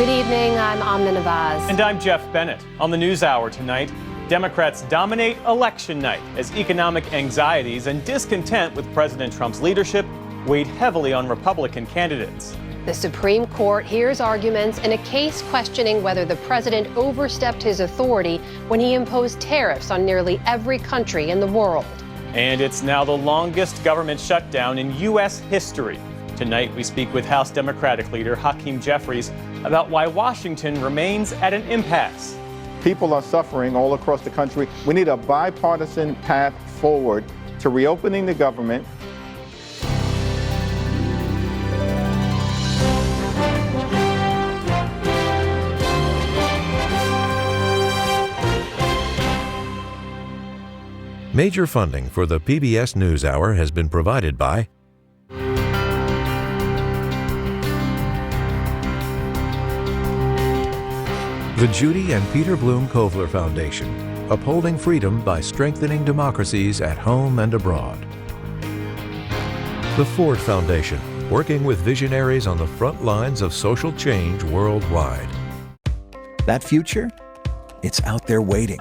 Good evening, I'm Amna Nawaz. And I'm Jeff Bennett. On the NewsHour tonight, Democrats dominate election night as economic anxieties and discontent with President Trump's leadership weighed heavily on Republican candidates. The Supreme Court hears arguments in a case questioning whether the president overstepped his authority when he imposed tariffs on nearly every country in the world. And it's now the longest government shutdown in U.S. history. Tonight, we speak with House Democratic leader Hakeem Jeffries about why Washington remains at an impasse. People are suffering all across the country. We need a bipartisan path forward to reopening the government. Major funding for the PBS NewsHour has been provided by the Judy and Peter Bloom Kovler Foundation, upholding freedom by strengthening democracies at home and abroad. The Ford Foundation, working with visionaries on the front lines of social change worldwide. That future? It's out there waiting.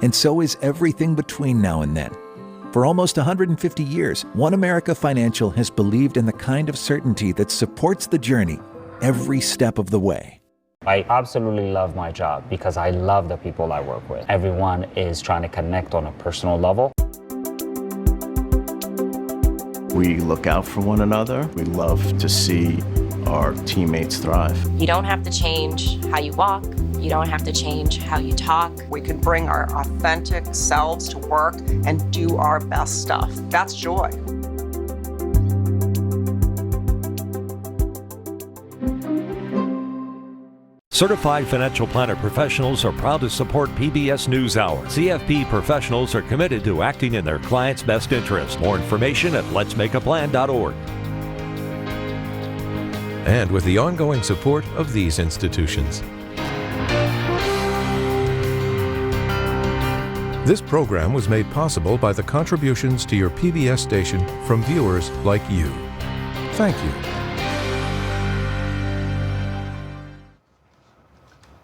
And so is everything between now and then. For almost 150 years, One America Financial has believed in the kind of certainty that supports the journey every step of the way. I absolutely love my job because I love the people I work with. Everyone is trying to connect on a personal level. We look out for one another. We love to see our teammates thrive. You don't have to change how you walk. You don't have to change how you talk. We can bring our authentic selves to work and do our best stuff. That's joy. Certified financial planner professionals are proud to support PBS NewsHour. CFP professionals are committed to acting in their clients' best interest. More information at letsmakeaplan.org. And with the ongoing support of these institutions. This program was made possible by the contributions to your PBS station from viewers like you. Thank you.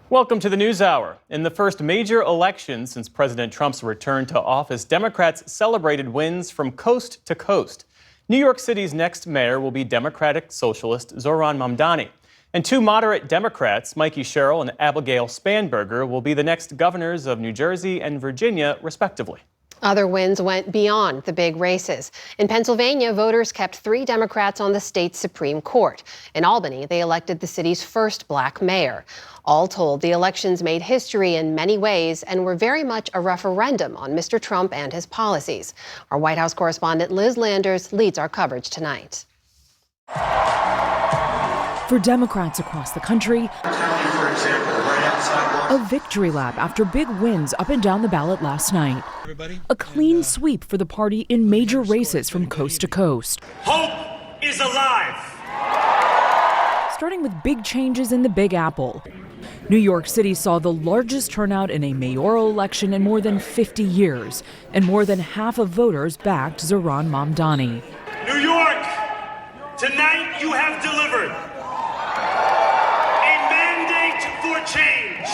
Welcome to the NewsHour. In the first major election since President Trump's return to office, Democrats celebrated wins from coast to coast. New York City's next mayor will be Democratic Socialist Zohran Mamdani. And two moderate Democrats, Mikey Sherrill and Abigail Spanberger, will be the next governors of New Jersey and Virginia, respectively. Other wins went beyond the big races. In Pennsylvania, voters kept 3 Democrats on the state's Supreme Court. In Albany, they elected the city's first black mayor. All told, the elections made history in many ways and were very much a referendum on Mr. Trump and his policies. Our White House correspondent Liz Landers leads our coverage tonight. For Democrats across the country, a victory lap after big wins up and down the ballot last night. A clean sweep for the party in major races from coast to coast. Hope is alive. Starting with big changes in the Big Apple. New York City saw the largest turnout in a mayoral election in more than 50 years, and more than half of voters backed Zohran Mamdani. New York, tonight you have delivered a mandate for change.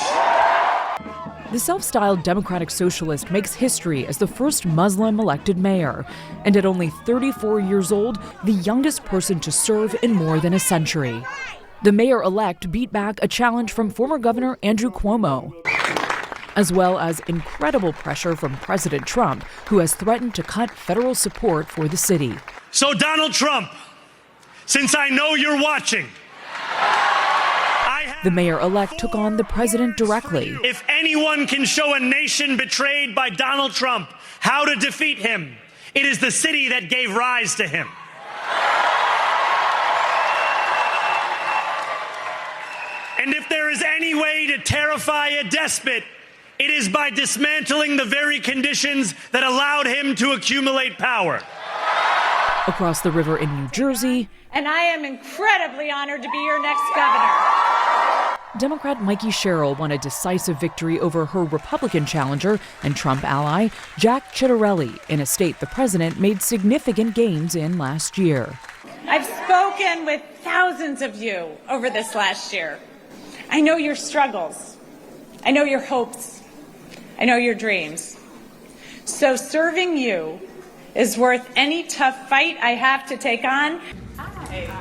The self-styled Democratic Socialist makes history as the first Muslim elected mayor, and at only 34 years old, the youngest person to serve in more than a century. The mayor-elect beat back a challenge from former Governor Andrew Cuomo, as well as incredible pressure from President Trump, who has threatened to cut federal support for the city. So Donald Trump, since I know you're watching, the mayor-elect took on the president directly. If anyone can show a nation betrayed by Donald Trump how to defeat him, it is the city that gave rise to him. And if there is any way to terrify a despot, it is by dismantling the very conditions that allowed him to accumulate power. Across the river in New Jersey, and I am incredibly honored to be your next governor. Democrat Mikey Sherrill won a decisive victory over her Republican challenger and Trump ally, Jack Ciattarelli, in a state the president made significant gains in last year. I've spoken with thousands of you over this last year. I know your struggles. I know your hopes. I know your dreams. So serving you is worth any tough fight I have to take on.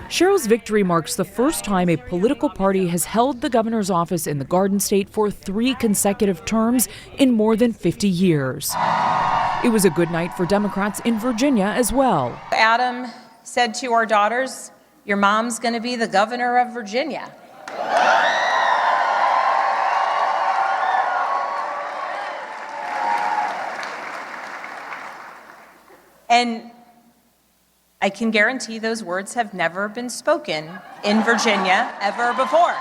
Cheryl's victory marks the first time a political party has held the governor's office in the Garden State for 3 consecutive terms in more than 50 years. It was a good night for Democrats in Virginia as well. Adam said to our daughters, "Your mom's going to be the governor of Virginia." And I can guarantee those words have never been spoken in Virginia ever before.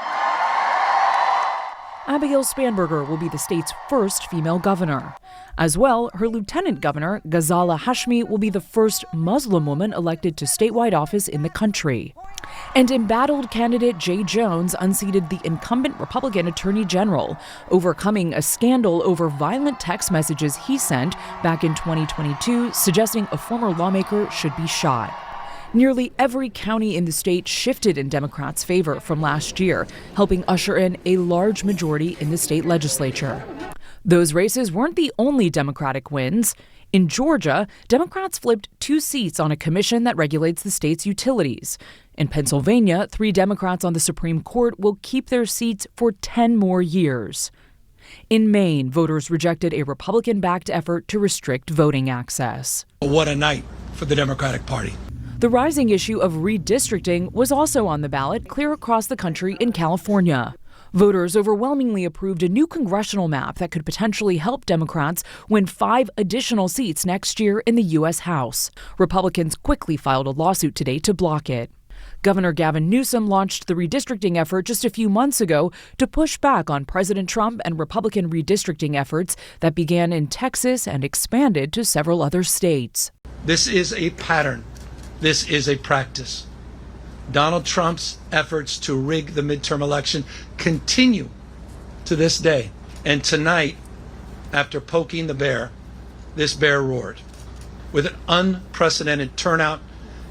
Abigail Spanberger will be the state's first female governor. As well, her lieutenant governor, Ghazala Hashmi, will be the first Muslim woman elected to statewide office in the country. And embattled candidate Jay Jones unseated the incumbent Republican Attorney General, overcoming a scandal over violent text messages he sent back in 2022 suggesting a former lawmaker should be shot. Nearly every county in the state shifted in Democrats' favor from last year, helping usher in a large majority in the state legislature. Those races weren't the only Democratic wins. In Georgia, Democrats flipped 2 seats on a commission that regulates the state's utilities. In Pennsylvania, 3 Democrats on the Supreme Court will keep their seats for 10 more years. In Maine, voters rejected a Republican-backed effort to restrict voting access. What a night for the Democratic Party. The rising issue of redistricting was also on the ballot clear across the country in California. Voters overwhelmingly approved a new congressional map that could potentially help Democrats win 5 additional seats next year in the U.S. House. Republicans quickly filed a lawsuit today to block it. Governor Gavin Newsom launched the redistricting effort just a few months ago to push back on President Trump and Republican redistricting efforts that began in Texas and expanded to several other states. This is a pattern. This is a practice. Donald Trump's efforts to rig the midterm election continue to this day. And tonight, after poking the bear, this bear roared with an unprecedented turnout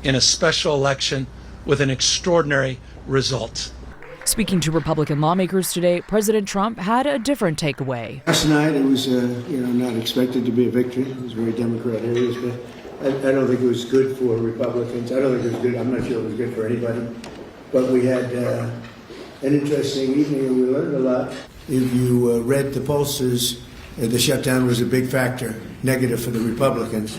in a special election with an extraordinary result. Speaking to Republican lawmakers today, President Trump had a different takeaway. Last night, it was not expected to be a victory. It was very Democrat areas, but I don't think it was good for Republicans. I don't think it was good. I'm not sure it was good for anybody. But we had an interesting evening and we learned a lot. If you read the pollsters, the shutdown was a big factor, negative for the Republicans.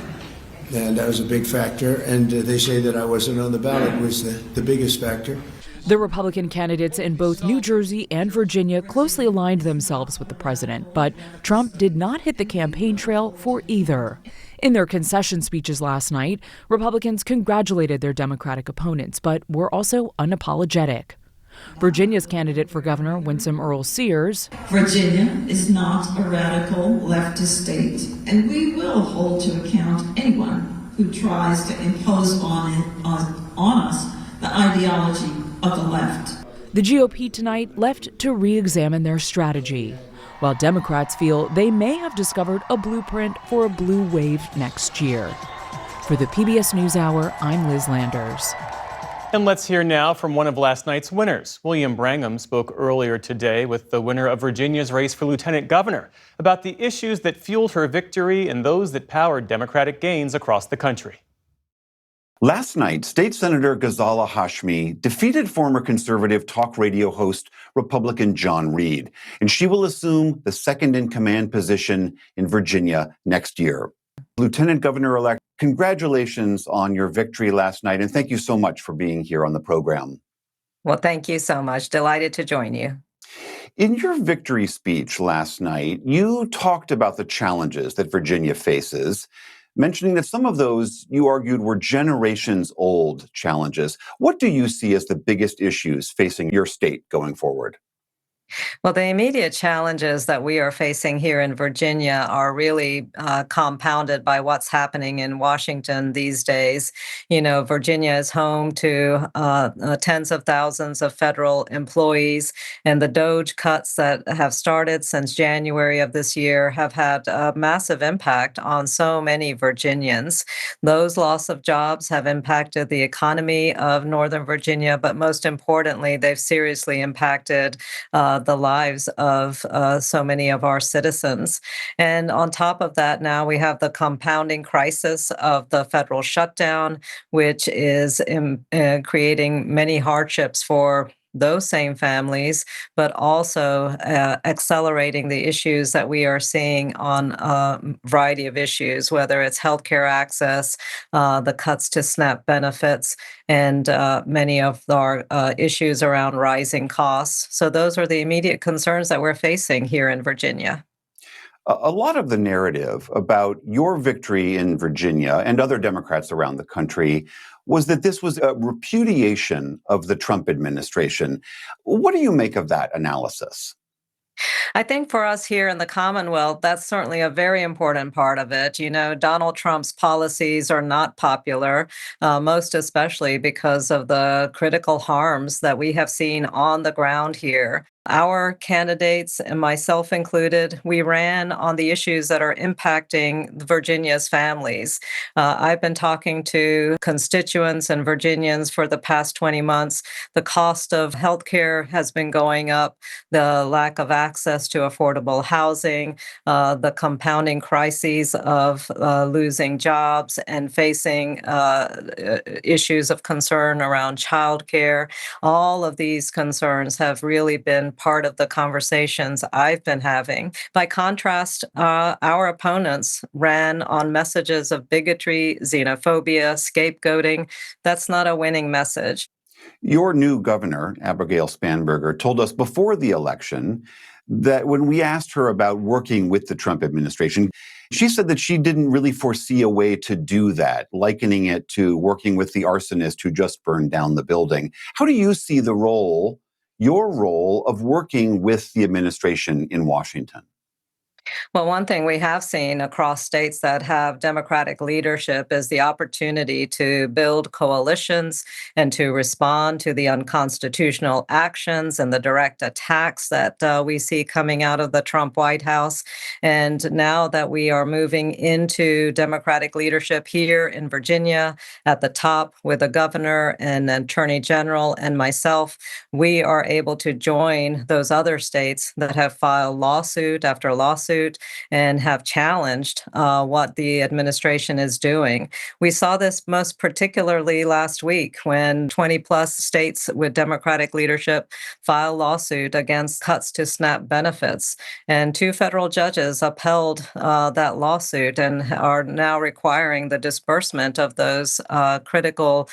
And that was a big factor. And they say that I wasn't on the ballot was the biggest factor. The Republican candidates in both New Jersey and Virginia closely aligned themselves with the president, but Trump did not hit the campaign trail for either. In their concession speeches last night, Republicans congratulated their Democratic opponents, but were also unapologetic. Virginia's candidate for governor, Winsome Earl-Sears, Virginia is not a radical leftist state, and we will hold to account anyone who tries to impose on us the ideology of the left. The GOP tonight left to re-examine their strategy, while Democrats feel they may have discovered a blueprint for a blue wave next year. For the PBS NewsHour, I'm Liz Landers. And let's hear now from one of last night's winners. William Brangham spoke earlier today with the winner of Virginia's race for lieutenant governor about the issues that fueled her victory and those that powered Democratic gains across the country. Last night, State Senator Ghazala Hashmi defeated former conservative talk radio host Republican John Reed, and she will assume the second-in-command position in Virginia next year. Lieutenant Governor-elect, congratulations on your victory last night, and thank you so much for being here on the program. Well, thank you so much. Delighted to join you. In your victory speech last night, you talked about the challenges that Virginia faces, mentioning that some of those you argued were generations-old challenges. What do you see as the biggest issues facing your state going forward? Well, the immediate challenges that we are facing here in Virginia are really compounded by what's happening in Washington these days. You know, Virginia is home to tens of thousands of federal employees, and the DOGE cuts that have started since January of this year have had a massive impact on so many Virginians. Those loss of jobs have impacted the economy of Northern Virginia, but most importantly, they've seriously impacted the lives of so many of our citizens. And on top of that, now we have the compounding crisis of the federal shutdown, which is creating many hardships for those same families, but also accelerating the issues that we are seeing on a variety of issues, whether it's healthcare access, the cuts to SNAP benefits, and many of our issues around rising costs. So those are the immediate concerns that we're facing here in Virginia. A lot of the narrative about your victory in Virginia and other Democrats around the country was that this was a repudiation of the Trump administration. What do you make of that analysis? I think for us here in the Commonwealth, that's certainly a very important part of it. You know, Donald Trump's policies are not popular, most especially because of the critical harms that we have seen on the ground here. Our candidates, and myself included, we ran on the issues that are impacting Virginia's families. I've been talking to constituents and Virginians for the past 20 months. The cost of healthcare has been going up, the lack of access to affordable housing, the compounding crises of losing jobs and facing issues of concern around childcare. All of these concerns have really been part of the conversations I've been having. By contrast, our opponents ran on messages of bigotry, xenophobia, scapegoating. That's not a winning message. Your new governor, Abigail Spanberger, told us before the election that when we asked her about working with the Trump administration, she said that she didn't really foresee a way to do that, likening it to working with the arsonist who just burned down the building. How do you see your role of working with the administration in Washington? Well, one thing we have seen across states that have Democratic leadership is the opportunity to build coalitions and to respond to the unconstitutional actions and the direct attacks that we see coming out of the Trump White House. And now that we are moving into Democratic leadership here in Virginia at the top with a governor and an attorney general and myself, we are able to join those other states that have filed lawsuit after lawsuit and have challenged what the administration is doing. We saw this most particularly last week when 20 plus states with Democratic leadership filed lawsuit against cuts to SNAP benefits. And 2 federal judges upheld that lawsuit and are now requiring the disbursement of those critical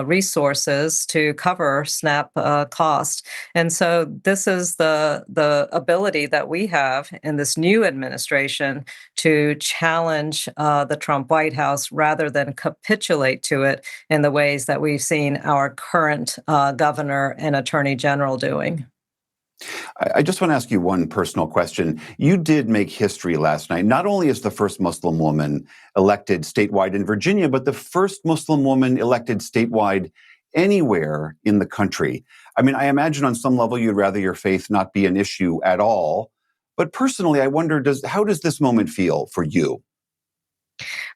resources to cover SNAP costs. And so this is the ability that we have in this new administration to challenge the Trump White House rather than capitulate to it in the ways that we've seen our current governor and attorney general doing. I just want to ask you one personal question. You did make history last night, not only as the first Muslim woman elected statewide in Virginia, but the first Muslim woman elected statewide anywhere in the country. I mean, I imagine on some level you'd rather your faith not be an issue at all. But personally, I wonder, how does this moment feel for you?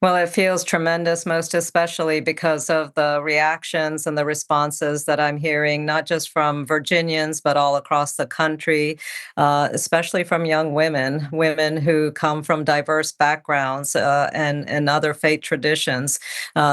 Well, it feels tremendous, most especially because of the reactions and the responses that I'm hearing, not just from Virginians, but all across the country, especially from young women who come from diverse backgrounds and other faith traditions.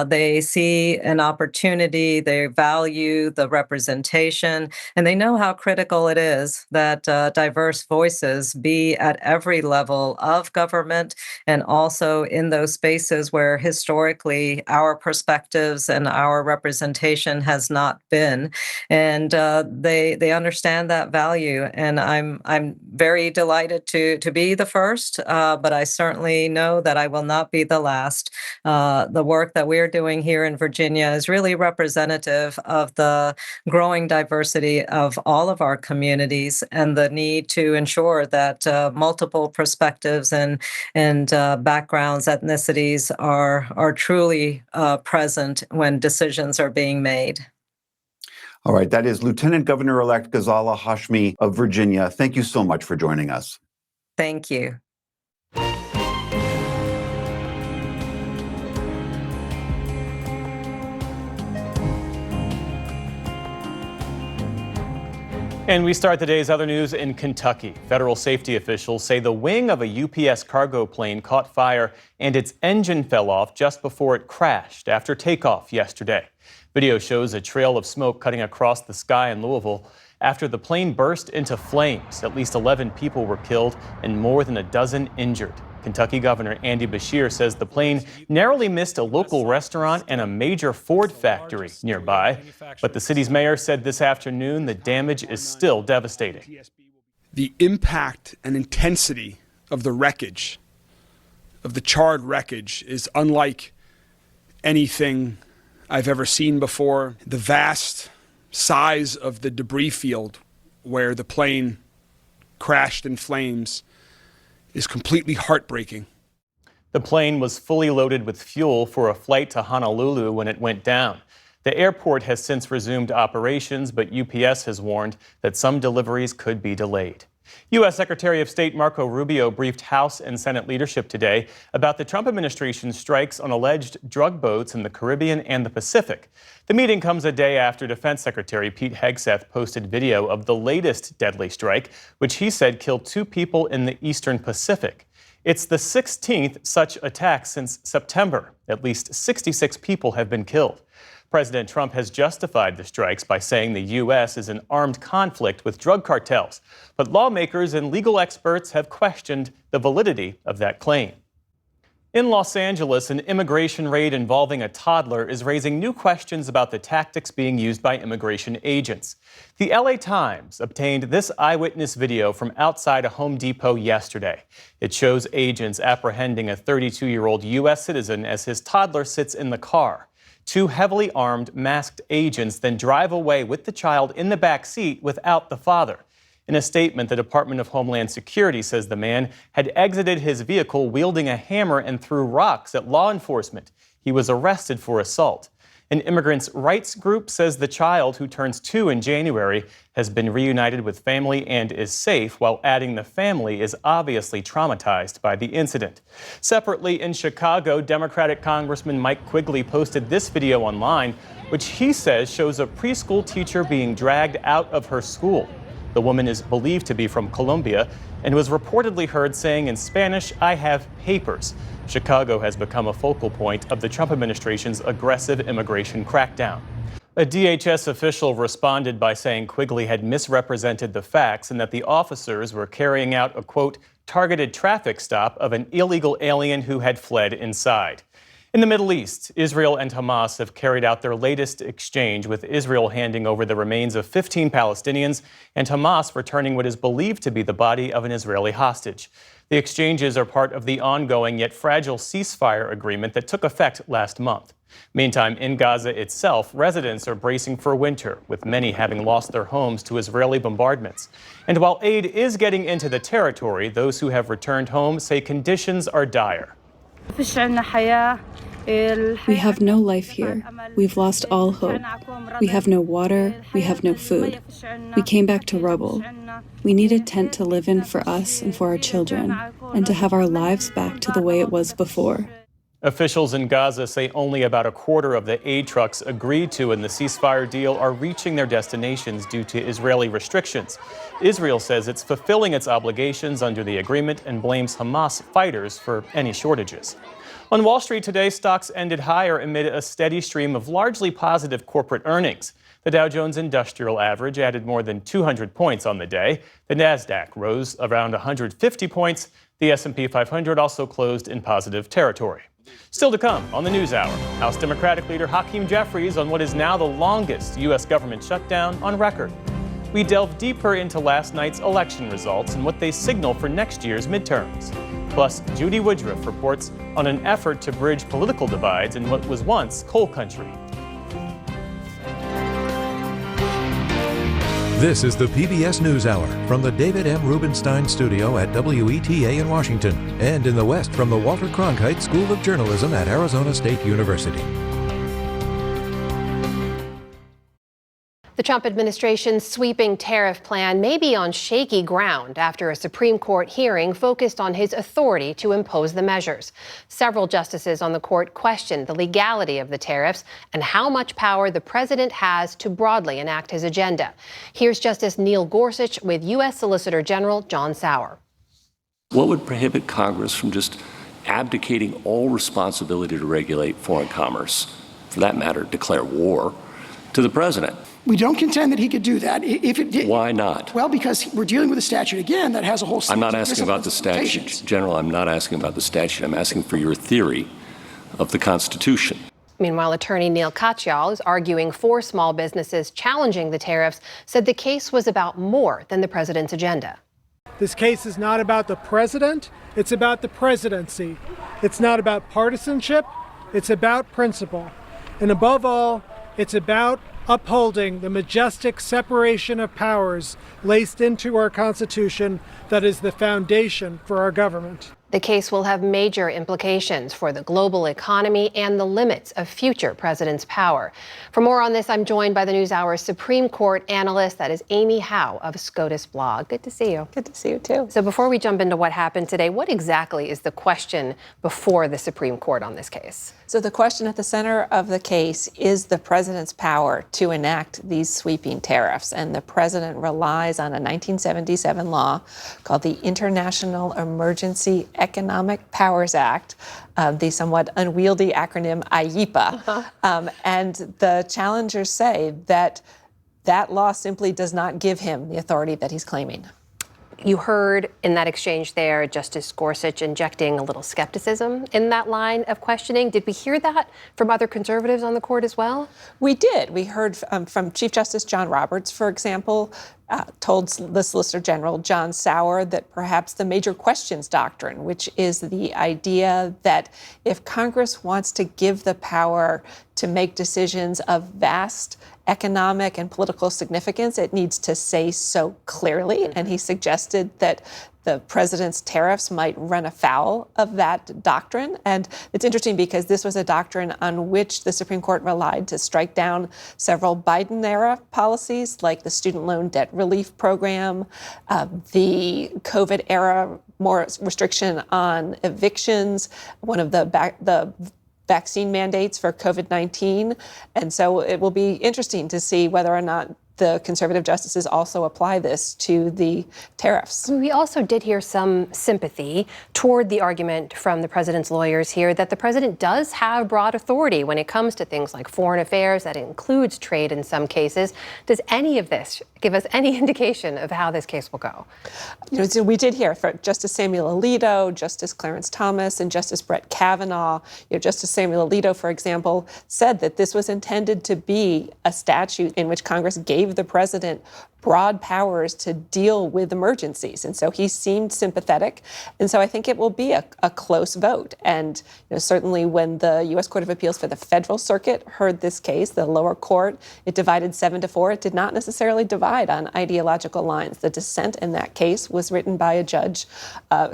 They see an opportunity, they value the representation, and they know how critical it is that diverse voices be at every level of government and also in those spaces where historically our perspectives and our representation has not been, and they understand that value. And I'm very delighted to be the first, but I certainly know that I will not be the last. The work that we're doing here in Virginia is really representative of the growing diversity of all of our communities and the need to ensure that multiple perspectives and backgrounds, ethnicities are truly present when decisions are being made. All right, that is Lieutenant Governor-elect Ghazala Hashmi of Virginia. Thank you so much for joining us. Thank you. And we start the day's other news in Kentucky. Federal safety officials say the wing of a UPS cargo plane caught fire and its engine fell off just before it crashed after takeoff yesterday. Video shows a trail of smoke cutting across the sky in Louisville after the plane burst into flames. At least 11 people were killed and more than a dozen injured. Kentucky Governor Andy Beshear says the plane narrowly missed a local restaurant and a major Ford factory nearby. But the city's mayor said this afternoon the damage is still devastating. The impact and intensity of the wreckage, of the charred wreckage, is unlike anything I've ever seen before. The vast size of the debris field where the plane crashed in flames is completely heartbreaking. The plane was fully loaded with fuel for a flight to Honolulu when it went down. The airport has since resumed operations, but UPS has warned that some deliveries could be delayed. U.S. Secretary of State Marco Rubio briefed House and Senate leadership today about the Trump administration's strikes on alleged drug boats in the Caribbean and the Pacific. The meeting comes a day after Defense Secretary Pete Hegseth posted video of the latest deadly strike, which he said killed 2 people in the Eastern Pacific. It's the 16th such attack since September. At least 66 people have been killed. President Trump has justified the strikes by saying the U.S. is in armed conflict with drug cartels. But lawmakers and legal experts have questioned the validity of that claim. In Los Angeles, an immigration raid involving a toddler is raising new questions about the tactics being used by immigration agents. The LA Times obtained this eyewitness video from outside a Home Depot yesterday. It shows agents apprehending a 32-year-old U.S. citizen as his toddler sits in the car. 2 heavily armed, masked agents then drive away with the child in the back seat without the father. In a statement, the Department of Homeland Security says the man had exited his vehicle wielding a hammer and threw rocks at law enforcement. He was arrested for assault. An immigrants' rights group says the child, who turns 2 in January, has been reunited with family and is safe, while adding the family is obviously traumatized by the incident. Separately, in Chicago, Democratic Congressman Mike Quigley posted this video online, which he says shows a preschool teacher being dragged out of her school. The woman is believed to be from Colombia and was reportedly heard saying in Spanish, "I have papers." Chicago has become a focal point of the Trump administration's aggressive immigration crackdown. A DHS official responded by saying Quigley had misrepresented the facts and that the officers were carrying out a, quote, targeted traffic stop of an illegal alien who had fled inside. In the Middle East, Israel and Hamas have carried out their latest exchange, with Israel handing over the remains of 15 Palestinians and Hamas returning what is believed to be the body of an Israeli hostage. The exchanges are part of the ongoing yet fragile ceasefire agreement that took effect last month. Meantime, in Gaza itself, residents are bracing for winter, with many having lost their homes to Israeli bombardments. And while aid is getting into the territory, those who have returned home say conditions are dire. We have no life here. We've lost all hope. We have no water. We have no food. We came back to rubble. We need a tent to live in for us and for our children, and to have our lives back to the way it was before. Officials in Gaza say only about a quarter of the aid trucks agreed to in the ceasefire deal are reaching their destinations due to Israeli restrictions. Israel says it's fulfilling its obligations under the agreement and blames Hamas fighters for any shortages. On Wall Street today, stocks ended higher amid a steady stream of largely positive corporate earnings. The Dow Jones Industrial Average added more than 200 points on the day. The Nasdaq rose around 150 points. The S&P 500 also closed in positive territory. Still to come on the NewsHour, House Democratic leader Hakeem Jeffries on what is now the longest U.S. government shutdown on record. We delve deeper into last night's election results and what they signal for next year's midterms. Plus, Judy Woodruff reports on an effort to bridge political divides in what was once coal country. This is the PBS NewsHour from the David M. Rubenstein studio at WETA in Washington, and in the West from the Walter Cronkite School of Journalism at Arizona State University. The Trump administration's sweeping tariff plan may be on shaky ground after a Supreme Court hearing focused on his authority to impose the measures. Several justices on the court questioned the legality of the tariffs and how much power the president has to broadly enact his agenda. Here's Justice Neil Gorsuch with U.S. Solicitor General John Sauer. What would prohibit Congress from just abdicating all responsibility to regulate foreign commerce, for that matter, declare war, to the president? We don't contend that he could do that. If it did, why not? Well, because we're dealing with a statute, again, that has a whole series I'm not of asking about the statute. General, I'm not asking about the statute. I'm asking for your theory of the Constitution. Meanwhile, attorney Neil Katyal is arguing for small businesses challenging the tariffs, said the case was about more than the president's agenda. This case is not about the president, it's about the presidency. It's not about partisanship, it's about principle. And above all, it's about upholding the majestic separation of powers laced into our Constitution that is the foundation for our government. The case will have major implications for the global economy and the limits of future presidents' power. For more on this, I'm joined by the NewsHour's Supreme Court analyst, that is Amy Howe of SCOTUS Blog. Good to see you. Good to see you, too. So before we jump into what happened today, what exactly is the question before the Supreme Court on this case? So the question at the center of the case is the president's power to enact these sweeping tariffs. And the president relies on a 1977 law called the International Emergency Economic Powers Act, the somewhat unwieldy acronym IEEPA. And the challengers say that that law simply does not give him the authority that he's claiming. You heard in that exchange there Justice Gorsuch injecting a little skepticism in that line of questioning. Did we hear that from other conservatives on the court as well? We did. We heard from Chief Justice John Roberts, for example, told the Solicitor General John Sauer that perhaps the major questions doctrine, which is the idea that if Congress wants to give the power to make decisions of vast economic and political significance, it needs to say so clearly. And he suggested that the president's tariffs might run afoul of that doctrine. And it's interesting because this was a doctrine on which the Supreme Court relied to strike down several Biden-era policies, like the student loan debt relief program, the COVID-era more restriction on evictions, one of the vaccine mandates for COVID-19. And so it will be interesting to see whether or not the conservative justices also apply this to the tariffs. We also did hear some sympathy toward the argument from the president's lawyers here that the president does have broad authority when it comes to things like foreign affairs. That includes trade in some cases. Does any of this give us any indication of how this case will go? So we did hear from Justice Samuel Alito, Justice Clarence Thomas, and Justice Brett Kavanaugh. Justice Samuel Alito, for example, said that this was intended to be a statute in which Congress gave the president broad powers to deal with emergencies. And so he seemed sympathetic. And so I think it will be a close vote. And certainly when the U.S. Court of Appeals for the Federal Circuit heard this case, the lower court, it divided 7-4. It did not necessarily divide on ideological lines. The dissent in that case was written by a judge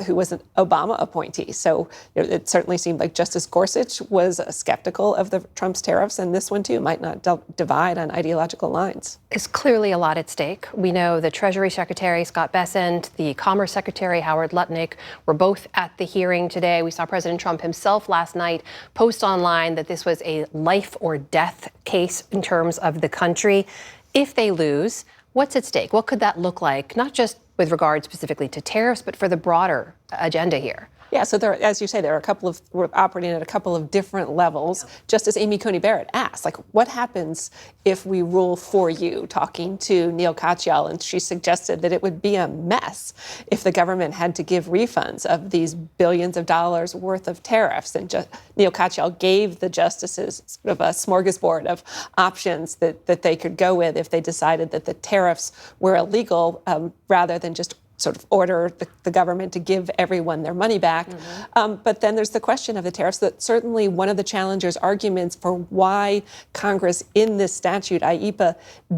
who was an Obama appointee. So it certainly seemed like Justice Gorsuch was skeptical of the Trump's tariffs, and this one too might not divide on ideological lines. There's clearly a lot at stake. We know the Treasury Secretary, Scott Bessent, the Commerce Secretary, Howard Lutnick, were both at the hearing today. We saw President Trump himself last night post online that this was a life or death case in terms of the country. If they lose, what's at stake? What could that look like, not just with regard specifically to tariffs, but for the broader agenda here? Yeah, so there, as you say, we're operating at a couple of different levels. Just as Amy Coney Barrett asked, what happens if we rule for you, talking to Neil Katyal, and she suggested that it would be a mess if the government had to give refunds of these billions of dollars worth of tariffs. And Neil Katyal gave the justices sort of a smorgasbord of options that they could go with if they decided that the tariffs were illegal, rather than just sort of order the government to give everyone their money back. But then there's the question of the tariffs. That certainly one of the challengers' arguments for why Congress in this statute, IEEPA,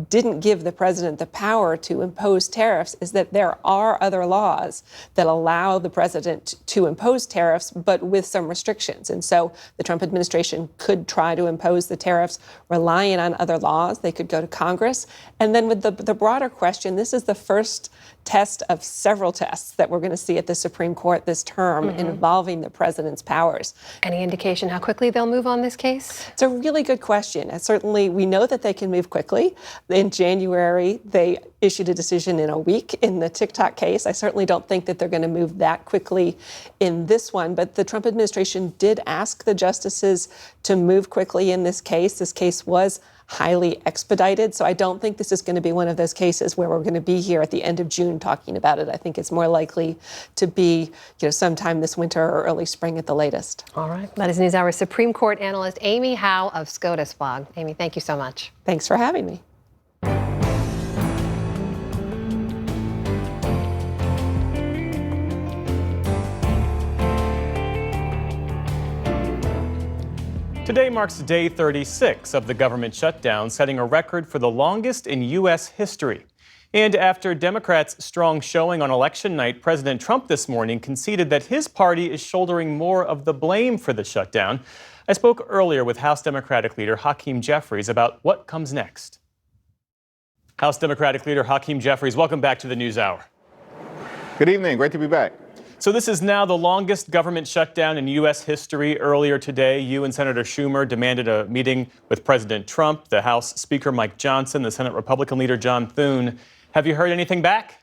didn't give the president the power to impose tariffs is that there are other laws that allow the president to impose tariffs, but with some restrictions. And so the Trump administration could try to impose the tariffs relying on other laws. They could go to Congress. And then with the broader question, this is the first test of several tests that we're going to see at the Supreme Court this term involving the president's powers. Any indication how quickly they'll move on this case? It's a really good question. And certainly, we know that they can move quickly. In January, they issued a decision in a week in the TikTok case. I certainly don't think that they're going to move that quickly in this one. But the Trump administration did ask the justices to move quickly in this case. This case was highly expedited. So I don't think this is going to be one of those cases where we're going to be here at the end of June talking about it. I think it's more likely to be, sometime this winter or early spring at the latest. All right. That is NewsHour Supreme Court analyst Amy Howe of SCOTUS blog. Amy, thank you so much. Thanks for having me. Today marks day 36 of the government shutdown, setting a record for the longest in U.S. history. And after Democrats' strong showing on election night, President Trump this morning conceded that his party is shouldering more of the blame for the shutdown. I spoke earlier with House Democratic leader Hakeem Jeffries about what comes next. House Democratic leader Hakeem Jeffries, welcome back to the NewsHour. Good evening. Great to be back. So this is now the longest government shutdown in U.S. history. Earlier today, you and Senator Schumer demanded a meeting with President Trump, the House Speaker Mike Johnson, the Senate Republican leader John Thune. Have you heard anything back?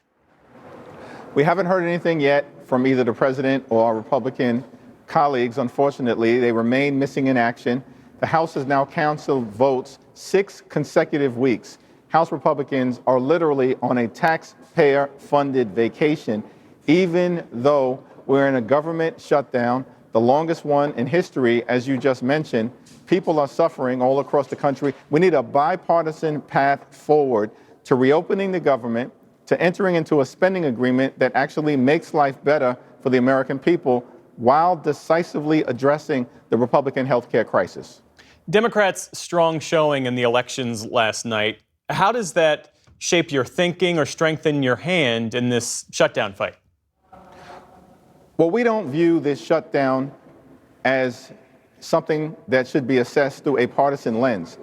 We haven't heard anything yet from either the president or our Republican colleagues. Unfortunately, they remain missing in action. The House has now canceled votes 6 consecutive weeks. House Republicans are literally on a taxpayer-funded vacation, even though we're in a government shutdown, the longest one in history, as you just mentioned. People are suffering all across the country. We need a bipartisan path forward to reopening the government, to entering into a spending agreement that actually makes life better for the American people while decisively addressing the Republican health care crisis. Democrats' strong showing in the elections last night, how does that shape your thinking or strengthen your hand in this shutdown fight? Well, we don't view this shutdown as something that should be assessed through a partisan lens.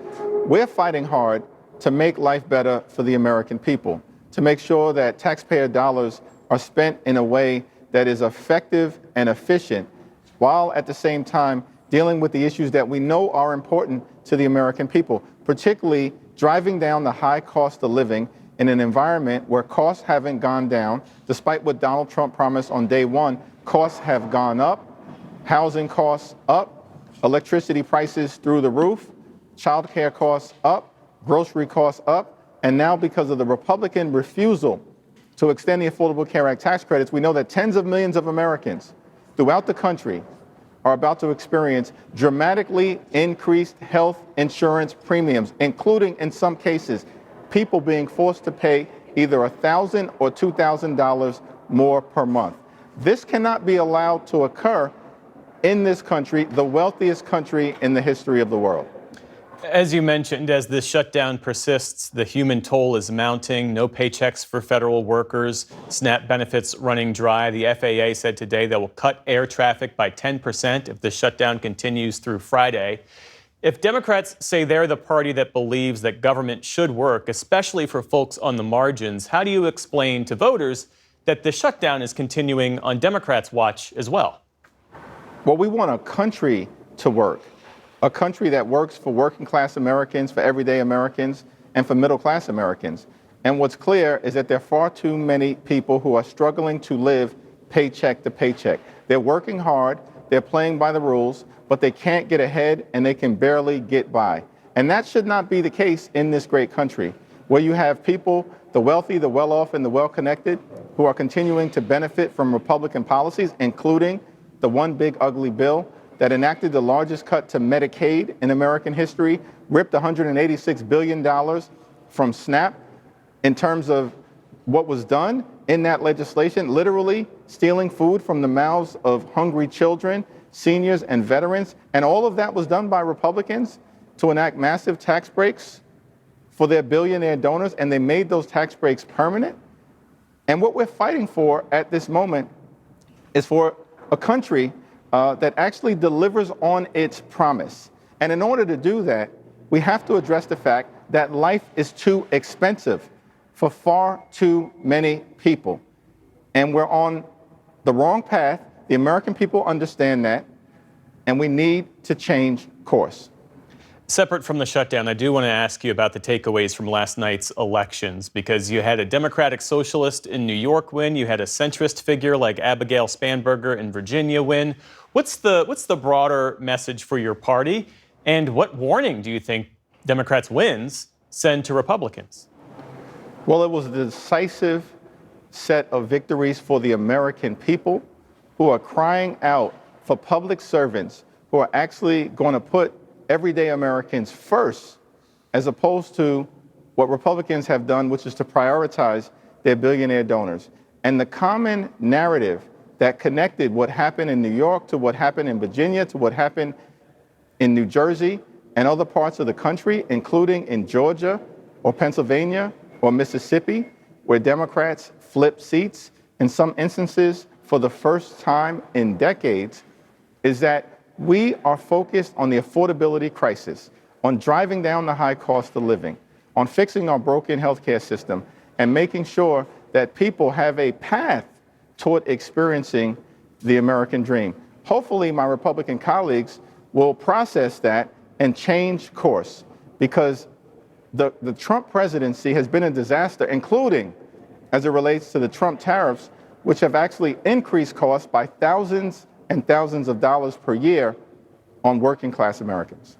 We're fighting hard to make life better for the American people, to make sure that taxpayer dollars are spent in a way that is effective and efficient, while at the same time dealing with the issues that we know are important to the American people, particularly driving down the high cost of living in an environment where costs haven't gone down. Despite what Donald Trump promised on day one, costs have gone up, housing costs up, electricity prices through the roof, child care costs up, grocery costs up, and now because of the Republican refusal to extend the Affordable Care Act tax credits, we know that tens of millions of Americans throughout the country are about to experience dramatically increased health insurance premiums, including, in some cases, people being forced to pay either $1,000 or $2,000 more per month. This cannot be allowed to occur in this country, the wealthiest country in the history of the world. As you mentioned, as this shutdown persists, the human toll is mounting. No paychecks for federal workers, SNAP benefits running dry. The FAA said today they will cut air traffic by 10% if the shutdown continues through Friday. If Democrats say they're the party that believes that government should work, especially for folks on the margins, how do you explain to voters that the shutdown is continuing on Democrats' watch as well? Well, we want a country to work, a country that works for working class Americans, for everyday Americans, and for middle class Americans. And what's clear is that there are far too many people who are struggling to live paycheck to paycheck. They're working hard, they're playing by the rules, but they can't get ahead and they can barely get by. And that should not be the case in this great country, where you have people, the wealthy, the well-off, and the well-connected, who are continuing to benefit from Republican policies, including the one big ugly bill that enacted the largest cut to Medicaid in American history, ripped $186 billion from SNAP in terms of what was done in that legislation, literally stealing food from the mouths of hungry children, seniors, and veterans, and all of that was done by Republicans to enact massive tax breaks for their billionaire donors, and they made those tax breaks permanent. And what we're fighting for at this moment is for a country that actually delivers on its promise. And in order to do that, we have to address the fact that life is too expensive for far too many people. And we're on the wrong path. The American people understand that, and we need to change course. Separate from the shutdown, I do want to ask you about the takeaways from last night's elections, because you had a Democratic socialist in New York win, you had a centrist figure like Abigail Spanberger in Virginia win. What's the broader message for your party, and what warning do you think Democrats' wins send to Republicans? Well, it was a decisive set of victories for the American people who are crying out for public servants who are actually going to put everyday Americans first, as opposed to what Republicans have done, which is to prioritize their billionaire donors. And the common narrative that connected what happened in New York to what happened in Virginia to what happened in New Jersey and other parts of the country, including in Georgia or Pennsylvania or Mississippi, where Democrats flipped seats, in some instances for the first time in decades, is that we are focused on the affordability crisis, on driving down the high cost of living, on fixing our broken healthcare system, and making sure that people have a path toward experiencing the American dream. Hopefully, my Republican colleagues will process that and change course, because the Trump presidency has been a disaster, including as it relates to the Trump tariffs, which have actually increased costs by thousands and thousands of dollars per year on working class Americans.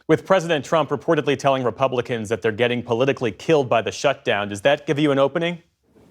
With President Trump reportedly telling Republicans that they're getting politically killed by the shutdown, does that give you an opening?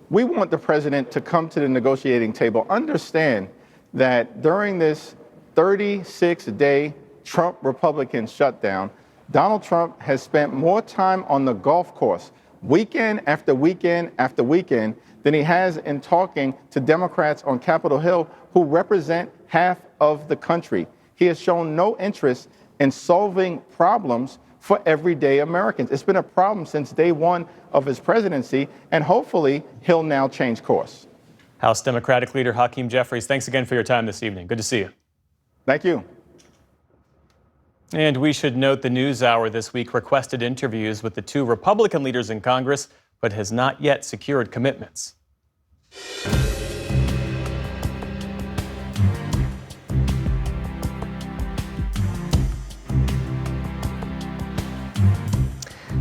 We want the president to come to the negotiating table. Understand that during this 36-day Trump Republican shutdown, Donald Trump has spent more time on the golf course, weekend after weekend after weekend, than he has in talking to Democrats on Capitol Hill who represent half of the country. He has shown no interest in solving problems for everyday Americans. It's been a problem since day one of his presidency, and hopefully he'll now change course. House Democratic Leader Hakeem Jeffries, thanks again for your time this evening. Good to see you. Thank you. And we should note the NewsHour this week requested interviews with the two Republican leaders in Congress, but has not yet secured commitments.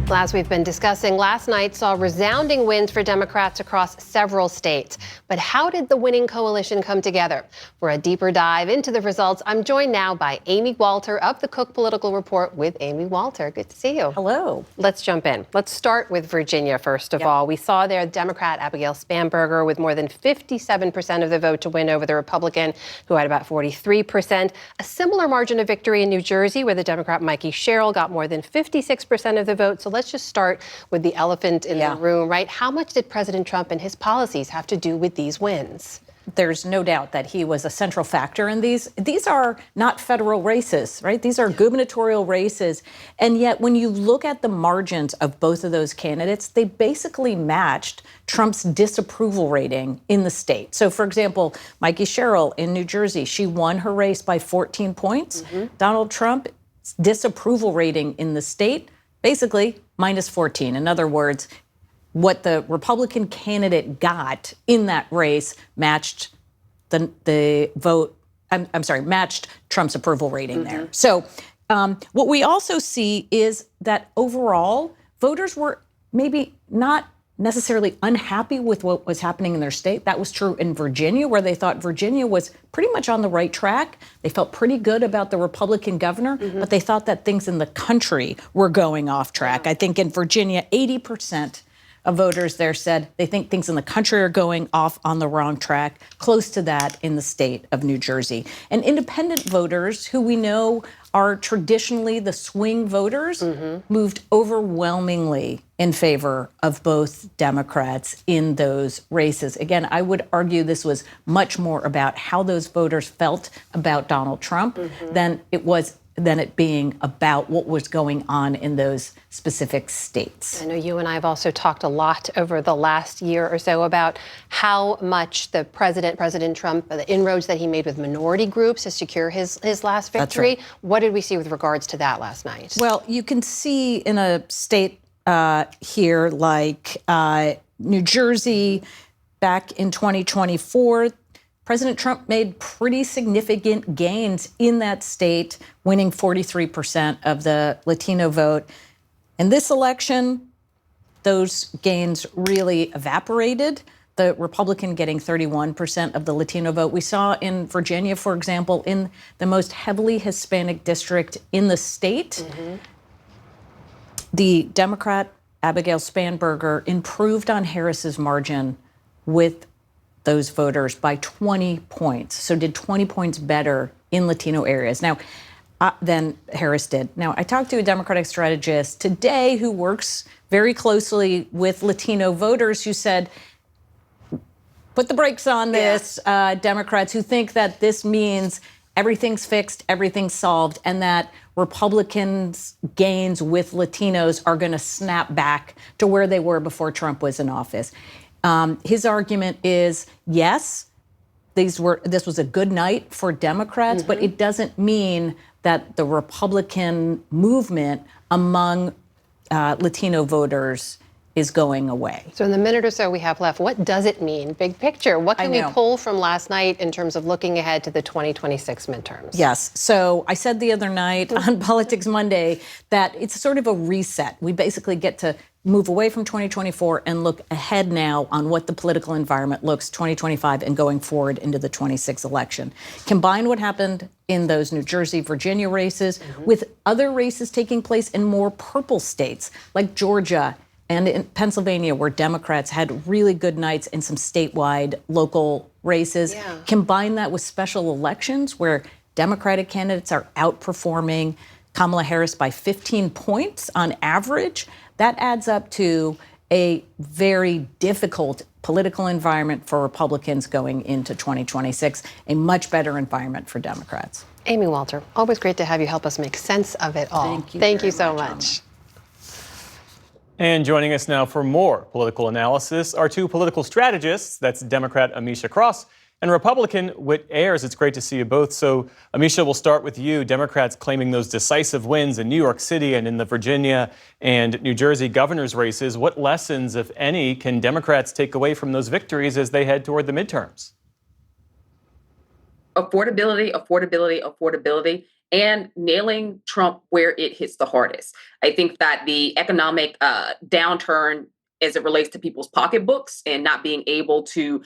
Well, as we've been discussing, last night saw resounding wins for Democrats across several states. But how did the winning coalition come together? For a deeper dive into the results, I'm joined now by Amy Walter of the Cook Political Report with Amy Walter. Good to see you. Hello. Let's jump in. Let's start with Virginia, first of all. We saw there Democrat Abigail Spanberger with more than 57% of the vote to win over the Republican, who had about 43%. A similar margin of victory in New Jersey, where the Democrat Mikey Sherrill got more than 56% of the vote. So let's just start with the elephant in the room, right? How much did President Trump and his policies have to do with these wins? There's no doubt that he was a central factor in these. These are not federal races, right? These are gubernatorial races. And yet, when you look at the margins of both of those candidates, they basically matched Trump's disapproval rating in the state. So, for example, Mikey Sherrill in New Jersey, she won her race by 14 points. Donald Trump's disapproval rating in the state, basically minus 14. In other words, what the Republican candidate got in that race matched the vote. I'm sorry, matched Trump's approval rating there. So what we also see is that overall, voters were maybe not necessarily unhappy with what was happening in their state. That was true in Virginia, where they thought Virginia was pretty much on the right track. They felt pretty good about the Republican governor, but they thought that things in the country were going off track. I think in Virginia, 80% of voters there said they think things in the country are going off on the wrong track, close to that in the state of New Jersey. And independent voters, who we know are traditionally the swing voters, moved overwhelmingly in favor of both Democrats in those races. Again, I would argue this was much more about how those voters felt about Donald Trump than it being about what was going on in those specific states. I know you and I have also talked a lot over the last year or so about how much President Trump, the inroads that he made with minority groups to secure his last victory. That's right. What did we see with regards to that last night? Well, you can see in a state here like New Jersey back in 2024, President Trump made pretty significant gains in that state, winning 43% of the Latino vote. In this election, those gains really evaporated, the Republican getting 31% of the Latino vote. We saw in Virginia, for example, in the most heavily Hispanic district in the state, the Democrat, Abigail Spanberger, improved on Harris's margin with those voters by 20 points. So did 20 points better in Latino areas now than Harris did. Now, I talked to a Democratic strategist today who works very closely with Latino voters who said, put the brakes on this, Democrats who think that this means everything's fixed, everything's solved, and that Republicans' gains with Latinos are going to snap back to where they were before Trump was in office. His argument is, yes, this was a good night for Democrats, but it doesn't mean that the Republican movement among Latino voters is going away. So in the minute or so we have left, what does it mean, big picture? What can we pull from last night in terms of looking ahead to the 2026 midterms? Yes. So I said the other night on Politics Monday that it's sort of a reset. We basically get to move away from 2024 and look ahead now on what the political environment looks 2025 and going forward into the 26 election. Combine what happened in those New Jersey, Virginia races with other races taking place in more purple states like Georgia and in Pennsylvania, where Democrats had really good nights in some statewide local races. Combine that with special elections where Democratic candidates are outperforming Kamala Harris by 15 points on average. That adds up to a very difficult political environment for Republicans going into 2026, a much better environment for Democrats. Amy Walter, always great to have you help us make sense of it all. Thank you so much. And joining us now for more political analysis are two political strategists. That's Democrat Amisha Cross and Republican Whit Ayers. It's great to see you both. So, Amisha, we'll start with you. Democrats claiming those decisive wins in New York City and in the Virginia and New Jersey governor's races. What lessons, if any, can Democrats take away from those victories as they head toward the midterms? Affordability, affordability, affordability, and nailing Trump where it hits the hardest. I think that the economic downturn as it relates to people's pocketbooks and not being able to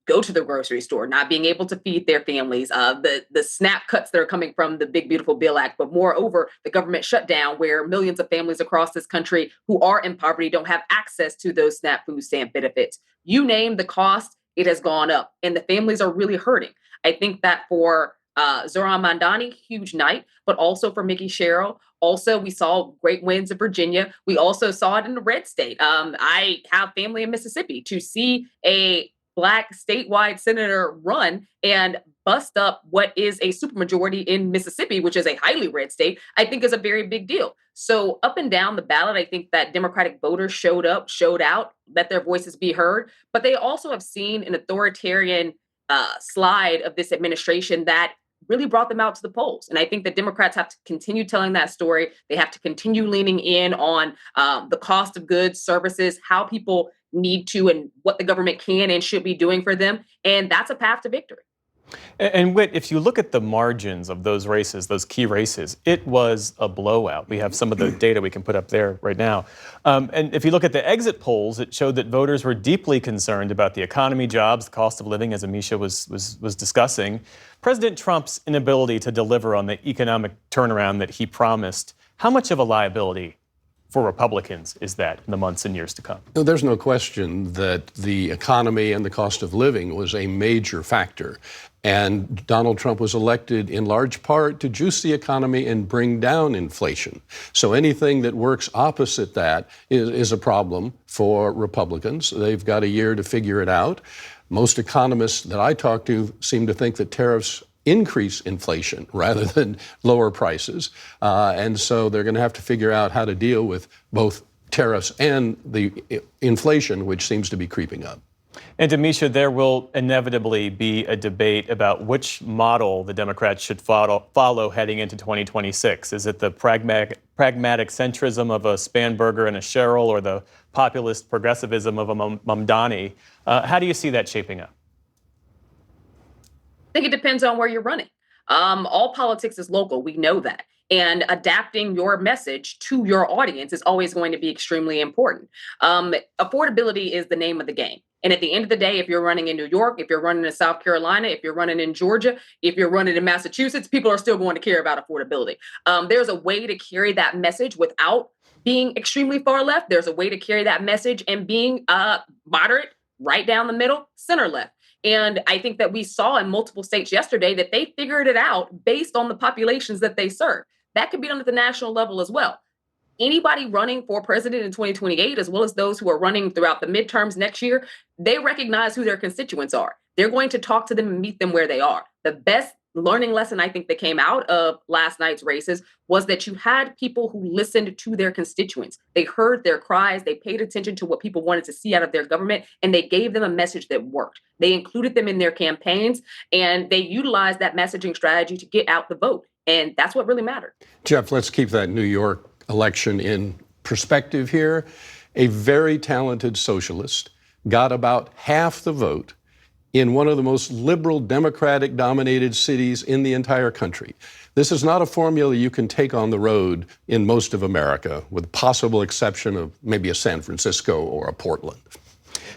go to the grocery store, not being able to feed their families, the SNAP cuts that are coming from the Big Beautiful Bill Act, but moreover, the government shutdown where millions of families across this country who are in poverty don't have access to those SNAP food stamp benefits. You name the cost, it has gone up, and the families are really hurting. I think that for Zohran Mamdani, huge night, but also for Mikie Sherrill. Also, we saw great wins in Virginia. We also saw it in the red state. I have family in Mississippi. To see a Black statewide senator run and bust up what is a supermajority in Mississippi, which is a highly red state, I think is a very big deal. So up and down the ballot, I think that Democratic voters showed up, showed out, let their voices be heard. But they also have seen an authoritarian slide of this administration that really brought them out to the polls. And I think that Democrats have to continue telling that story. They have to continue leaning in on the cost of goods, services, how people need to and what the government can and should be doing for them. And that's a path to victory. And Whit, if you look at the margins of those races, those key races, it was a blowout. We have some of the data we can put up there right now. And if you look at the exit polls, it showed that voters were deeply concerned about the economy, jobs, the cost of living, as Amisha was discussing. President Trump's inability to deliver on the economic turnaround that he promised, how much of a liability for Republicans is that in the months and years to come? There's no question that the economy and the cost of living was a major factor. And Donald Trump was elected in large part to juice the economy and bring down inflation. So anything that works opposite that is a problem for Republicans. They've got a year to figure it out. Most economists that I talk to seem to think that tariffs increase inflation rather than lower prices. And so they're going to have to figure out how to deal with both tariffs and the inflation, which seems to be creeping up. And Amisha, there will inevitably be a debate about which model the Democrats should follow heading into 2026. Is it the pragmatic centrism of a Spanberger and a Sherrill, or the populist progressivism of a Mamdani? How do you see that shaping up? I think it depends on where you're running. All politics is local. We know that. And adapting your message to your audience is always going to be extremely important. Affordability is the name of the game. And at the end of the day, if you're running in New York, if you're running in South Carolina, if you're running in Georgia, if you're running in Massachusetts, people are still going to care about affordability. There's a way to carry that message without being extremely far left. There's a way to carry that message and being moderate, right down the middle, center left. And I think that we saw in multiple states yesterday that they figured it out based on the populations that they serve. That could be done at the national level as well. Anybody running for president in 2028, as well as those who are running throughout the midterms next year, they recognize who their constituents are. They're going to talk to them and meet them where they are. The best learning lesson I think that came out of last night's races was that you had people who listened to their constituents. They heard their cries, they paid attention to what people wanted to see out of their government, and they gave them a message that worked. They included them in their campaigns, and they utilized that messaging strategy to get out the vote. And that's what really mattered. Jeff, let's keep that New York election in perspective here. A very talented socialist got about half the vote in one of the most liberal Democratic-dominated cities in the entire country. This is not a formula you can take on the road in most of America, with possible exception of maybe a San Francisco or a Portland.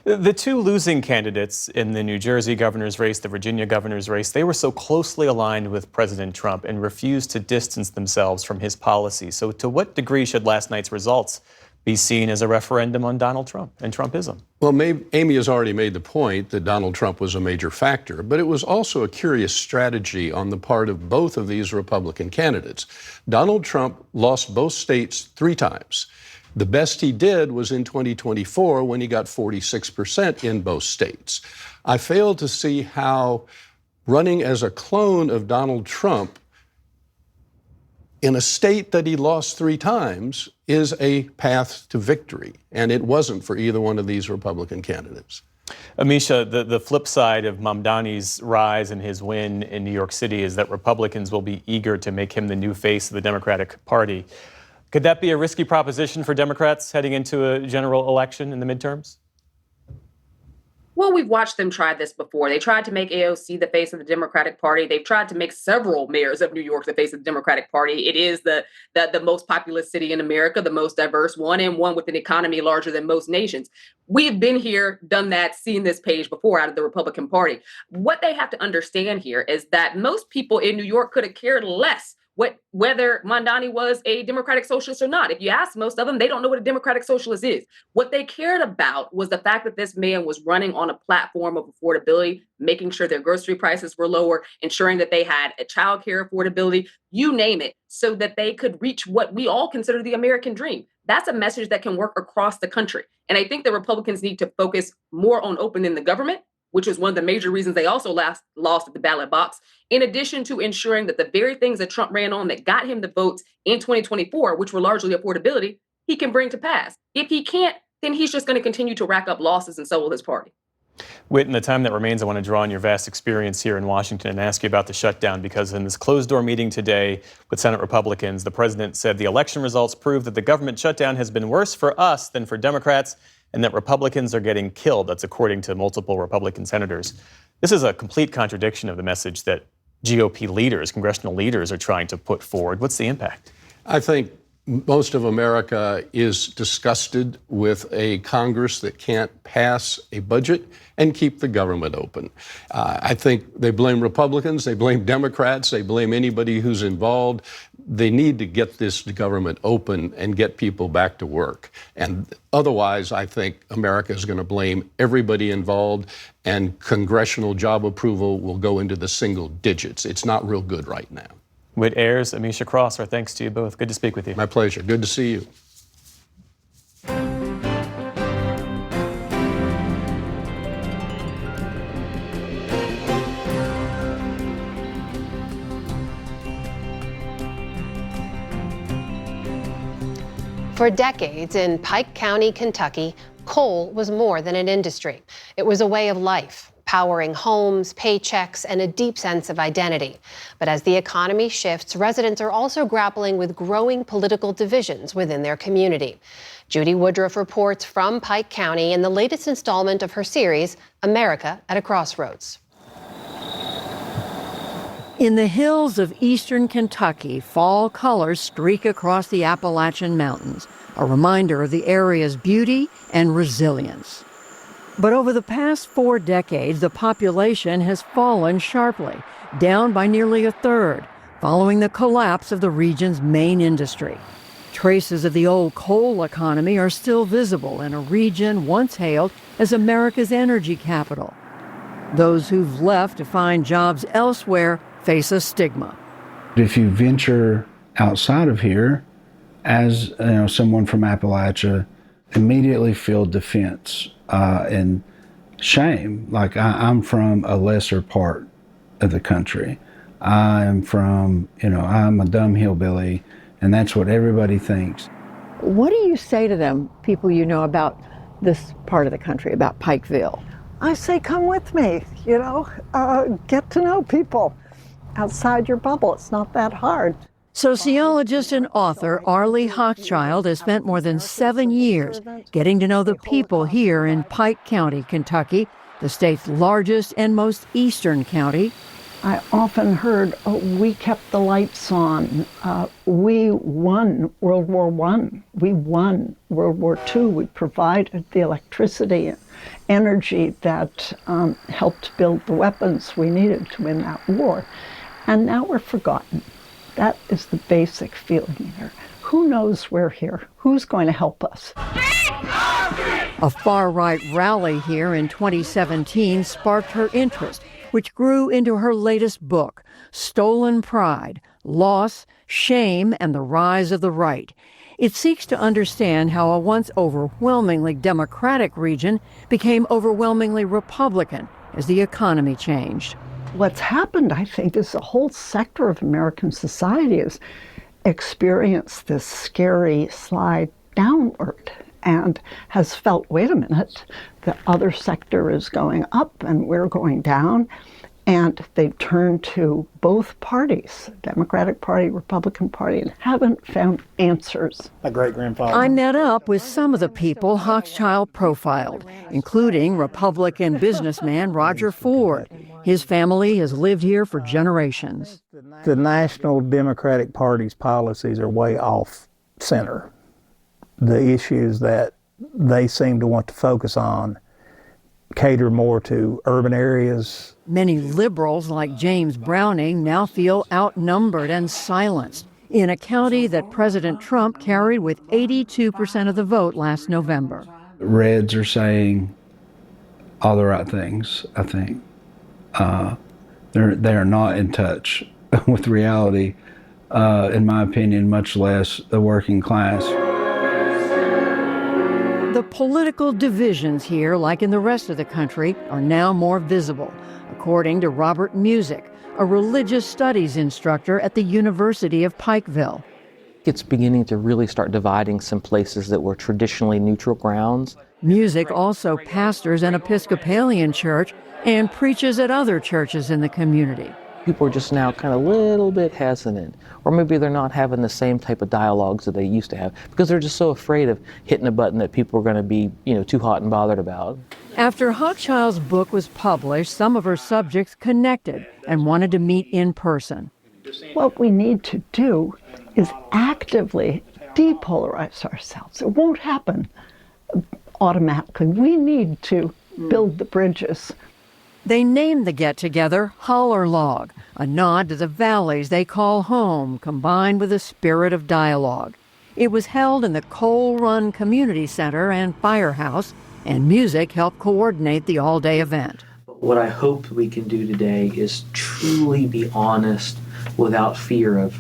The two losing candidates in the New Jersey governor's race, the Virginia governor's race, they were so closely aligned with President Trump and refused to distance themselves from his policies. So to what degree should last night's results be seen as a referendum on Donald Trump and Trumpism? Well, Amy has already made the point that Donald Trump was a major factor, but it was also a curious strategy on the part of both of these Republican candidates. Donald Trump lost both states 3 times. The best he did was in 2024 when he got 46% in both states. I fail to see how running as a clone of Donald Trump in a state that he lost 3 times is a path to victory, and it wasn't for either one of these Republican candidates. Amisha, the flip side of Mamdani's rise and his win in New York City is that Republicans will be eager to make him the new face of the Democratic Party. Could that be a risky proposition for Democrats heading into a general election in the midterms? Well, we've watched them try this before. They tried to make AOC the face of the Democratic Party. They've tried to make several mayors of New York the face of the Democratic Party. It is the most populous city in America, the most diverse one, and one with an economy larger than most nations. We've been here, done that, seen this page before out of the Republican Party. What they have to understand here is that most people in New York could have cared less whether Mamdani was a Democratic Socialist or not. If you ask most of them, they don't know what a Democratic Socialist is. What they cared about was the fact that this man was running on a platform of affordability, making sure their grocery prices were lower, ensuring that they had a childcare affordability, you name it, so that they could reach what we all consider the American dream. That's a message that can work across the country. And I think the Republicans need to focus more on opening the government, which was one of the major reasons they also lost at the ballot box, in addition to ensuring that the very things that Trump ran on that got him the votes in 2024, which were largely affordability, he can bring to pass. If he can't, then he's just going to continue to rack up losses, and so will his party. Whit, in the time that remains, I want to draw on your vast experience here in Washington and ask you about the shutdown, because in this closed-door meeting today with Senate Republicans, the president said the election results prove that the government shutdown has been worse for us than for Democrats, and that Republicans are getting killed. That's according to multiple Republican senators. This is a complete contradiction of the message that GOP leaders, congressional leaders, are trying to put forward. What's the impact? I think most of America is disgusted with a Congress that can't pass a budget and keep the government open. I think they blame Republicans, they blame Democrats, they blame anybody who's involved. They need to get this government open and get people back to work. And otherwise, I think America is going to blame everybody involved, and congressional job approval will go into the single digits. It's not real good right now. Whit Ayers, Amisha Cross, our thanks to you both. Good to speak with you. My pleasure. Good to see you. For decades in Pike County, Kentucky, coal was more than an industry. It was a way of life, powering homes, paychecks, and a deep sense of identity. But as the economy shifts, residents are also grappling with growing political divisions within their community. Judy Woodruff reports from Pike County in the latest installment of her series, America at a Crossroads. In the hills of eastern Kentucky, fall colors streak across the Appalachian Mountains, a reminder of the area's beauty and resilience. But over the past 4 decades, the population has fallen sharply, down by nearly a third, following the collapse of the region's main industry. Traces of the old coal economy are still visible in a region once hailed as America's energy capital. Those who've left to find jobs elsewhere face a stigma. If you venture outside of here, as someone from Appalachia, immediately feel defense and shame. Like I'm from a lesser part of the country. I'm a dumb hillbilly, and that's what everybody thinks. What do you say to them, people you know about this part of the country, about Pikeville? I say, come with me, get to know people outside your bubble. It's not that hard. Sociologist and author Arlie Hochschild has spent more than 7 years getting to know the people here in Pike County, Kentucky, the state's largest and most eastern county. I often heard, we kept the lights on. We won World War I. We won World War II. We provided the electricity and energy that helped build the weapons we needed to win that war. And now we're forgotten. That is the basic feeling here. Who knows we're here? Who's going to help us? A far-right rally here in 2017 sparked her interest, which grew into her latest book, Stolen Pride, Loss, Shame, and the Rise of the Right. It seeks to understand how a once overwhelmingly Democratic region became overwhelmingly Republican as the economy changed. What's happened, I think, is a whole sector of American society has experienced this scary slide downward and has felt, wait a minute, the other sector is going up and we're going down. And they've turned to both parties, Democratic Party, Republican Party, and haven't found answers. My great-grandfather. I met up with some of the people Hochschild profiled, including Republican businessman Roger Ford. His family has lived here for generations. The National Democratic Party's policies are way off center. The issues that they seem to want to focus on cater more to urban areas. Many liberals like James Browning now feel outnumbered and silenced in a county that President Trump carried with 82% of the vote last November. Reds are saying all the right things, I think. They are not in touch with reality, in my opinion, much less the working class. The political divisions here, like in the rest of the country, are now more visible, according to Robert Music, a religious studies instructor at the University of Pikeville. It's beginning to really start dividing some places that were traditionally neutral grounds. Music also pastors an Episcopalian church and preaches at other churches in the community. People are just now kind of a little bit hesitant, or maybe they're not having the same type of dialogues that they used to have because they're just so afraid of hitting a button that people are going to be, too hot and bothered about. After Hochschild's book was published, some of her subjects connected and wanted to meet in person. What we need to do is actively depolarize ourselves. It won't happen automatically. We need to build the bridges. They named the get-together Holler Log, a nod to the valleys they call home, combined with a spirit of dialogue. It was held in the Coal Run Community Center and Firehouse, and music helped coordinate the all-day event. What I hope we can do today is truly be honest without fear of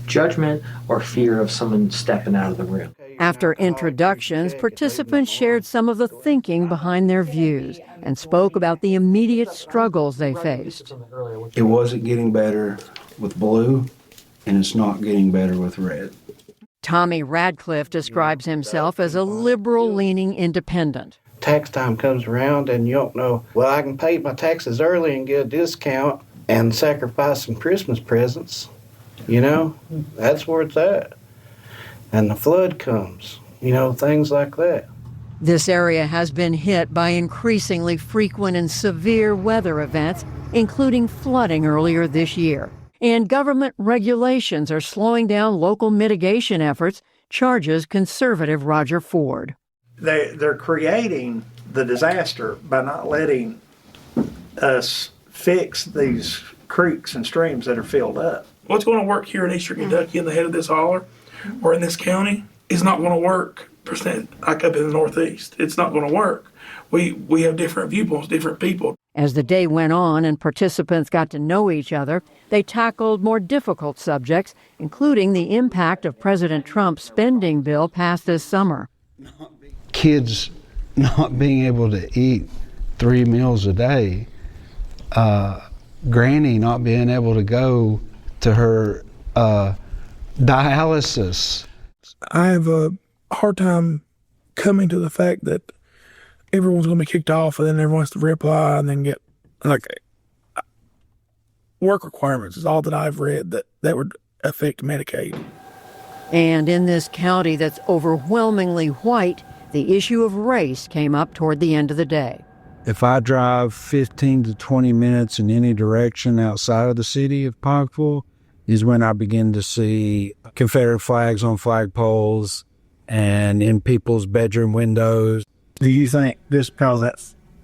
judgment or fear of someone stepping out of the room. After introductions, participants shared some of the thinking behind their views and spoke about the immediate struggles they faced. It wasn't getting better with blue, and it's not getting better with red. Tommy Radcliffe describes himself as a liberal-leaning independent. Tax time comes around and you don't know, well, I can pay my taxes early and get a discount and sacrifice some Christmas presents. You know, that's where it's at. And the flood comes, you know, things like that. This area has been hit by increasingly frequent and severe weather events, including flooding earlier this year. And government regulations are slowing down local mitigation efforts, charges conservative Roger Ford. They're creating the disaster by not letting us fix these creeks and streams that are filled up. What's going to work here in Eastern Kentucky in the head of this holler or in this county is not going to work like up in the Northeast. It's not going to work. We have different viewpoints, different people. As the day went on and participants got to know each other, they tackled more difficult subjects, including the impact of President Trump's spending bill passed this summer. Kids not being able to eat 3 meals a day, Granny not being able to go to her dialysis. I have a hard time coming to the fact that everyone's going to be kicked off and then everyone has to reapply and then get, like, work requirements is all that I've read that would affect Medicaid. And in this county that's overwhelmingly white, the issue of race came up toward the end of the day. If I drive 15 to 20 minutes in any direction outside of the city of Pikeville, is when I begin to see Confederate flags on flagpoles and in people's bedroom windows. Do you think just because that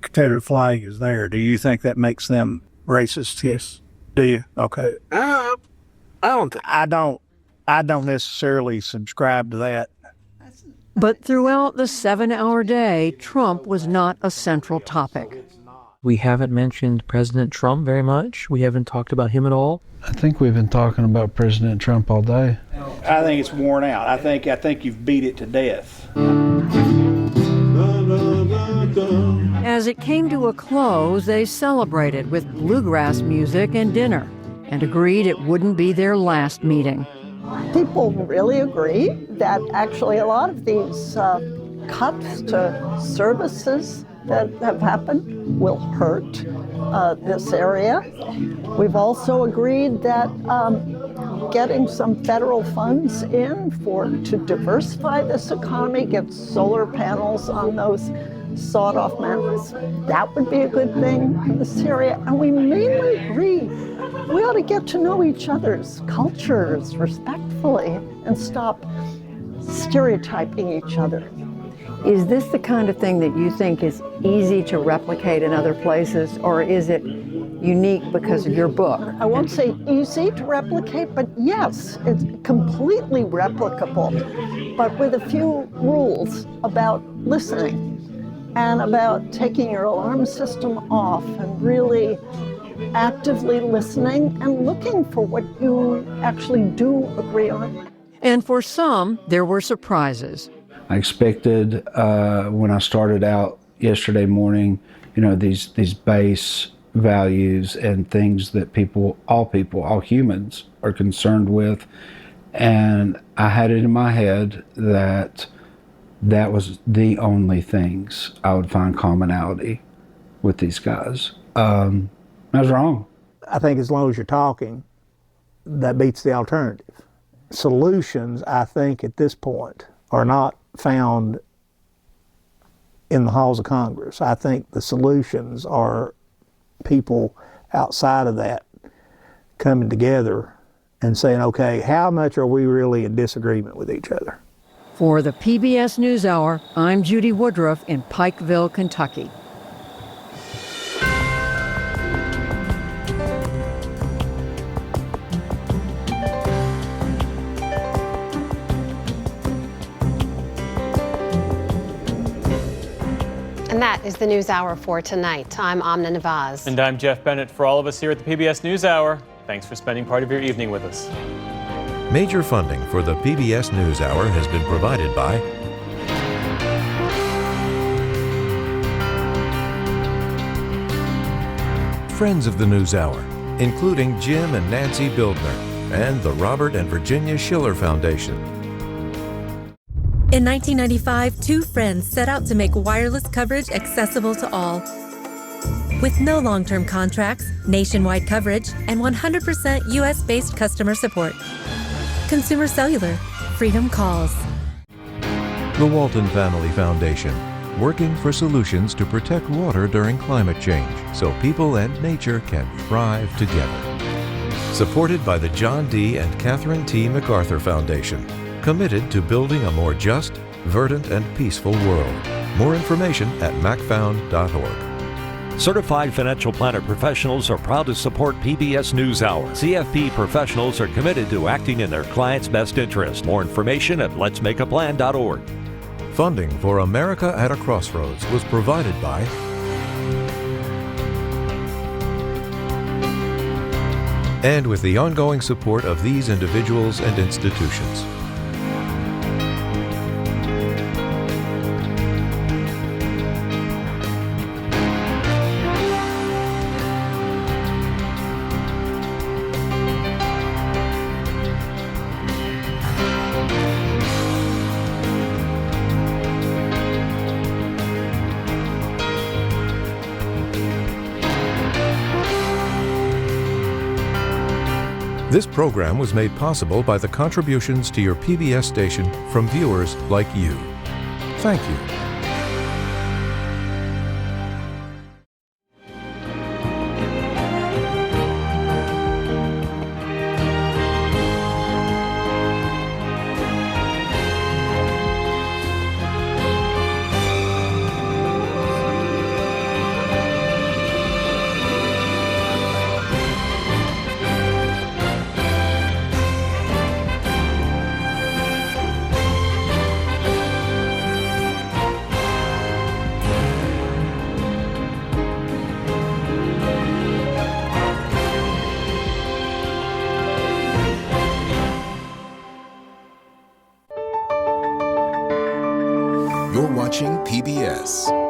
Confederate flag is there, do you think that makes them racist? Yes. Do you? Okay. I don't necessarily subscribe to that. But throughout the 7-hour day, Trump was not a central topic. We haven't mentioned President Trump very much. We haven't talked about him at all. I think we've been talking about President Trump all day. I think it's worn out. I think you've beat it to death. As it came to a close, they celebrated with bluegrass music and dinner and agreed it wouldn't be their last meeting. People really agree that actually a lot of these cuts to services that have happened will hurt this area. We've also agreed that getting some federal funds in to diversify this economy, get solar panels on those sawed-off mountains, that would be a good thing in this area. And we mainly agree we ought to get to know each other's cultures respectfully and stop stereotyping each other. Is this the kind of thing that you think is easy to replicate in other places, or is it unique because of your book? I won't say easy to replicate, but yes, it's completely replicable, but with a few rules about listening and about taking your alarm system off and really actively listening and looking for what you actually do agree on. And for some, there were surprises. I expected when I started out yesterday morning, these base values and things that all humans are concerned with. And I had it in my head that was the only things I would find commonality with these guys. I was wrong. I think as long as you're talking, that beats the alternative. Solutions, I think, at this point are not found in the halls of Congress. I think the solutions are people outside of that coming together and saying, okay, how much are we really in disagreement with each other? For the PBS NewsHour, I'm Judy Woodruff in Pikeville, Kentucky. And that is the NewsHour for tonight. I'm Amna Nawaz. And I'm Jeff Bennett. For all of us here at the PBS NewsHour, thanks for spending part of your evening with us. Major funding for the PBS NewsHour has been provided by friends of the NewsHour, including Jim and Nancy Bildner, and the Robert and Virginia Schiller Foundation. In 1995, two friends set out to make wireless coverage accessible to all. With no long-term contracts, nationwide coverage, and 100% U.S.-based customer support. Consumer Cellular. Freedom calls. The Walton Family Foundation, working for solutions to protect water during climate change so people and nature can thrive together. Supported by the John D. and Catherine T. MacArthur Foundation, committed to building a more just, verdant, and peaceful world. More information at macfound.org. Certified Financial Planner professionals are proud to support PBS NewsHour. CFP professionals are committed to acting in their clients' best interest. More information at letsmakeaplan.org. Funding for America at a Crossroads was provided by and with the ongoing support of these individuals and institutions. This program was made possible by the contributions to your PBS station from viewers like you. Thank you. You're watching PBS.